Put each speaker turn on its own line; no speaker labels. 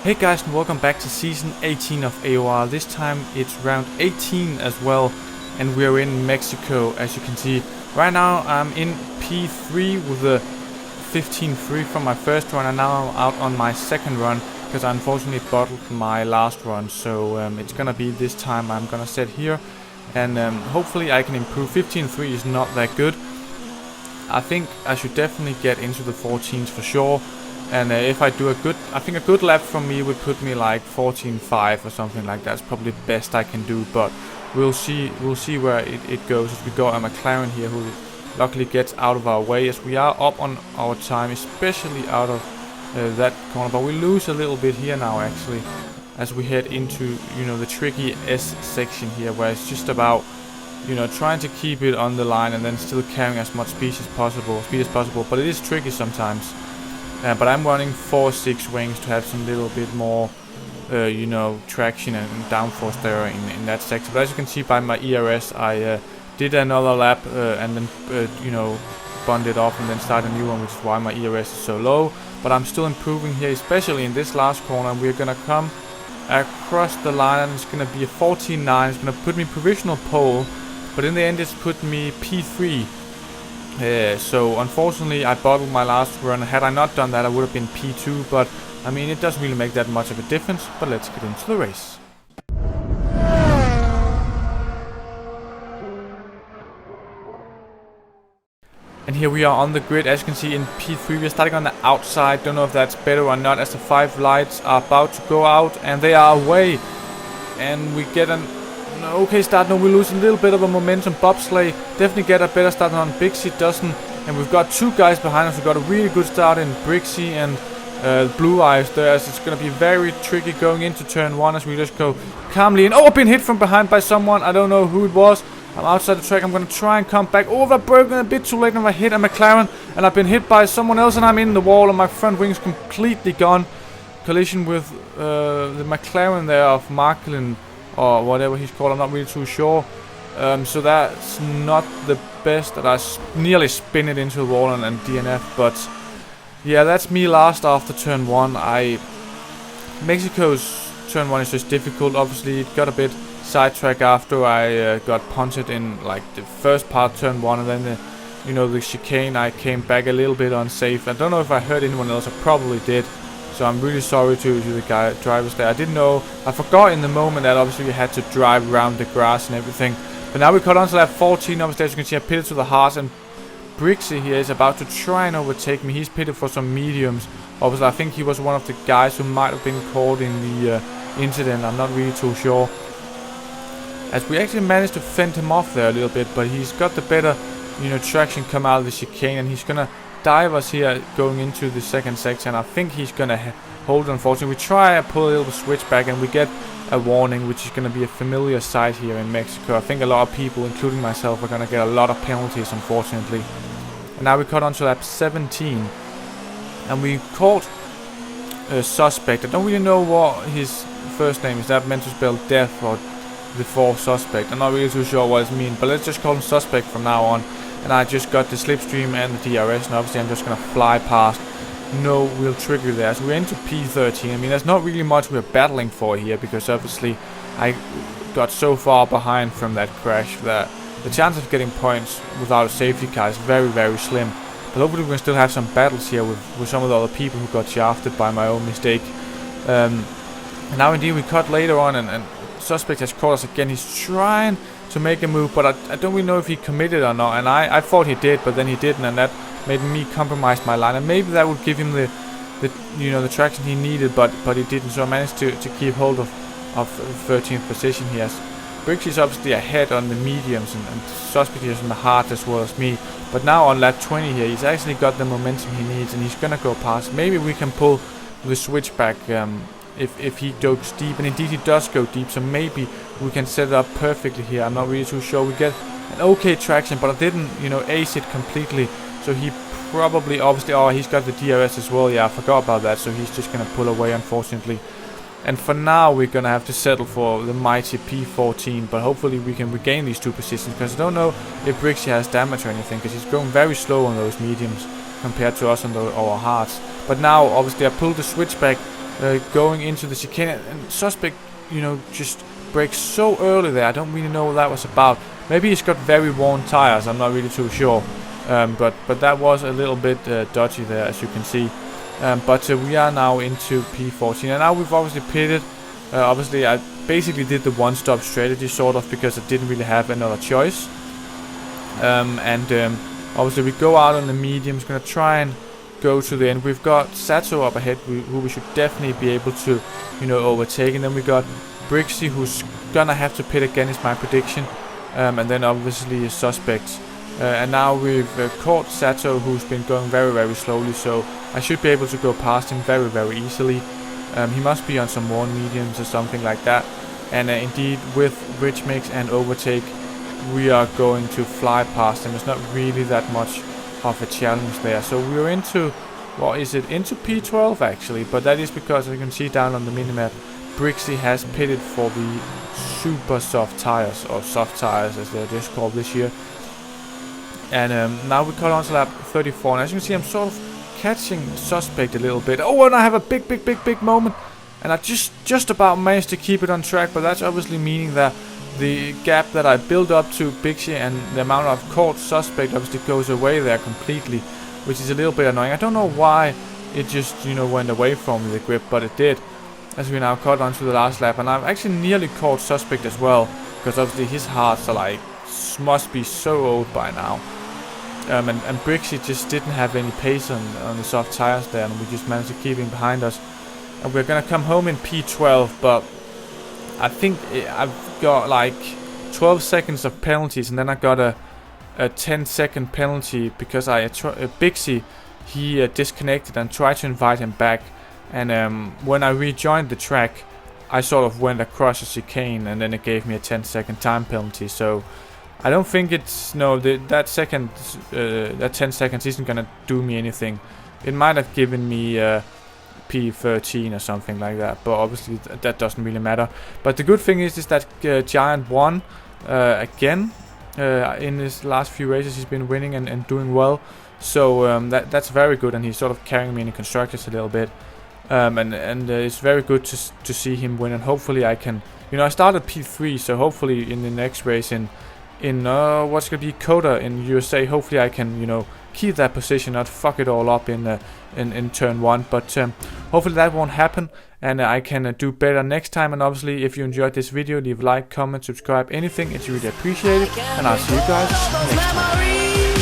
Hey guys, and welcome back to season 18 of AOR. This time it's round 18 as well, and we're in Mexico, as you can see. Right now I'm in P3 with a 15-3 from my first run, and now I'm out on my second run because I unfortunately bottled my last run. So it's gonna be this time I'm gonna set here, and hopefully I can improve. 15-3 is not that good. I think I should definitely get into the 14s for sure. And if I do I think a good lap from me would put me like 14.5 or something like that. That's probably the best I can do, but we'll see where it goes as we got a McLaren here who luckily gets out of our way as we are up on our time, especially out of that corner. But we lose a little bit here now actually as we head into, you know, the tricky S section here, where it's just about, you know, trying to keep it on the line and then still carrying as much speed as possible. But it is tricky sometimes. But I'm running 4.6 wings to have some little bit more, you know, traction and downforce there in that sector. But as you can see by my ERS, I did another lap and then, you know, bonded off and then started a new one, which is why my ERS is so low. But I'm still improving here, especially in this last corner. We're gonna come across the line and it's gonna be a 14.9. It's gonna put me provisional pole, but in the end it's put me P3. So unfortunately I bottled my last run. Had I not done that I would have been P2, but I mean it doesn't really make that much of a difference. But let's get into the race. And here we are on the grid. As you can see in P3 we're starting on the outside. Don't know if that's better or not as the 5 lights are about to go out and they are away. And we get an okay start. No, we lose a little bit of a momentum. Bobsleigh definitely get a better start on Brixie doesn't, and we've got 2 guys behind us. We've got a really good start in Brixie and Blue Eyes there, as it's going to be very tricky going into turn 1 as we just go calmly in. Oh, I've been hit from behind by someone. I don't know who it was. I'm outside the track. I'm going to try and come back. Oh, I've broken a bit too late and I hit a McLaren, and I've been hit by someone else, and I'm in the wall and my front wing's completely gone. Collision with the McLaren there of Marklin, or whatever he's called, I'm not really too sure. So that's not the best, that I nearly spin it into the wall and DNF. But yeah, that's me last after turn 1. Mexico's turn 1 is just difficult. Obviously it got a bit sidetracked after I got punted in like the first part of turn 1, and then the chicane I came back a little bit unsafe. I don't know if I hurt anyone else. I probably did. So I'm really sorry to the drivers there. I didn't know, I forgot in the moment that obviously we had to drive around the grass and everything. But now we cut on to lap 14. Obviously as you can see I pitted to the heart, and Brixie here is about to try and overtake me. He's pitted for some mediums. Obviously I think he was one of the guys who might have been caught in the incident. I'm not really too sure. As we actually managed to fend him off there a little bit, but he's got the better, you know, traction come out of the chicane, and he's gonna dive us here going into the second section. I think he's gonna hold, unfortunately. We try to pull a little switch back and we get a warning, which is gonna be a familiar sight here in Mexico. I think a lot of people, including myself, are gonna get a lot of penalties, unfortunately. And now we cut on to lap 17, and we caught a suspect. I don't really know what his first name is. That meant to spell death or the 4th suspect. I'm not really too sure what it means, but let's just call him suspect from now on. And I just got the slipstream and the DRS, and obviously I'm just gonna fly past. No real trigger there. So we're into P13. I mean, there's not really much we're battling for here, because obviously I got so far behind from that crash that the chance of getting points without a safety car is very, very slim. But hopefully we can still have some battles here with some of the other people who got shafted by my own mistake. And now indeed we cut later on, and suspect has caught us again. He's trying to make a move, but I don't really know if he committed or not, and I thought he did, but then he didn't, and that made me compromise my line, and maybe that would give him the traction he needed, but he didn't. So I managed to keep hold of 13th position here. Brixie is obviously ahead on the mediums, and suspect is in the hard as well as me. But now on lap 20 here, he's actually got the momentum he needs, and he's gonna go past. Maybe we can pull the switch back if he goes deep, and indeed he does go deep, so maybe we can set it up perfectly here. I'm not really too sure. We get an okay traction, but I didn't, you know, ace it completely. So he probably, obviously, oh, he's got the DRS as well. Yeah, I forgot about that. So he's just gonna pull away, unfortunately. And for now, we're gonna have to settle for the mighty P14. But hopefully we can regain these 2 positions, because I don't know if Brixie has damage or anything, because he's going very slow on those mediums compared to us on our hards. But now, obviously, I pulled the switch back going into the chicane, and suspect, you know, just brakes so early there. I don't really know what that was about. Maybe he's got very worn tires, I'm not really too sure. But that was a little bit dodgy there, as you can see. But we are now into P14, and now we've obviously pitted. Obviously I basically did the one-stop strategy sort of, because I didn't really have another choice. Obviously we go out on the mediums, gonna try and go to the end. We've got Sato up ahead, who we should definitely be able to, you know, overtake. And then we got Brixie, who's gonna have to pit again, is my prediction. And then obviously suspects. And now we've caught Sato, who's been going very, very slowly, so I should be able to go past him very, very easily. He must be on some more mediums or something like that. And indeed, with Rich Mix and overtake, we are going to fly past him. It's not really that much of a challenge there. So we're into, what is it, into P12 actually, but that is because, as you can see down on the minimap, Brixie has pitted for the super soft tires, or soft tires as they're just called this year. And now we cut on to lap 34, and as you can see, I'm sort of catching suspect a little bit. Oh, and I have a big moment, and I just about managed to keep it on track, but that's obviously meaning that the gap that I built up to Bixie and the amount of caught suspect obviously goes away there completely, which is a little bit annoying. I don't know why it just, you know, went away from the grip, but it did, as we now cut on to the last lap. And I've actually nearly caught suspect as well, because obviously his hearts are like, must be so old by now. And Brixie just didn't have any pace on the soft tires there, and we just managed to keep him behind us. And we're gonna come home in P12, but I think I've got like 12 seconds of penalties, and then I got a 10-second penalty because Bixie, he disconnected and tried to invite him back. And when I rejoined the track, I sort of went across a chicane, and then it gave me a 10-second time penalty. So I don't think it's, that 10 seconds isn't gonna do me anything. It might have given me P13 or something like that, but obviously that doesn't really matter. But the good thing is that Giant won again in his last few races. He's been winning and doing well, so that's very good, and he's sort of carrying me in the constructors a little bit. And it's very good to see him win, and hopefully I can, I started P3, so hopefully in the next race in what's gonna be Coda in USA, hopefully I can, keep that position, not fuck it all up in turn 1. But hopefully that won't happen, and I can do better next time. And obviously, if you enjoyed this video, leave a like, comment, subscribe, anything. It's really appreciated, and I'll see you guys next time.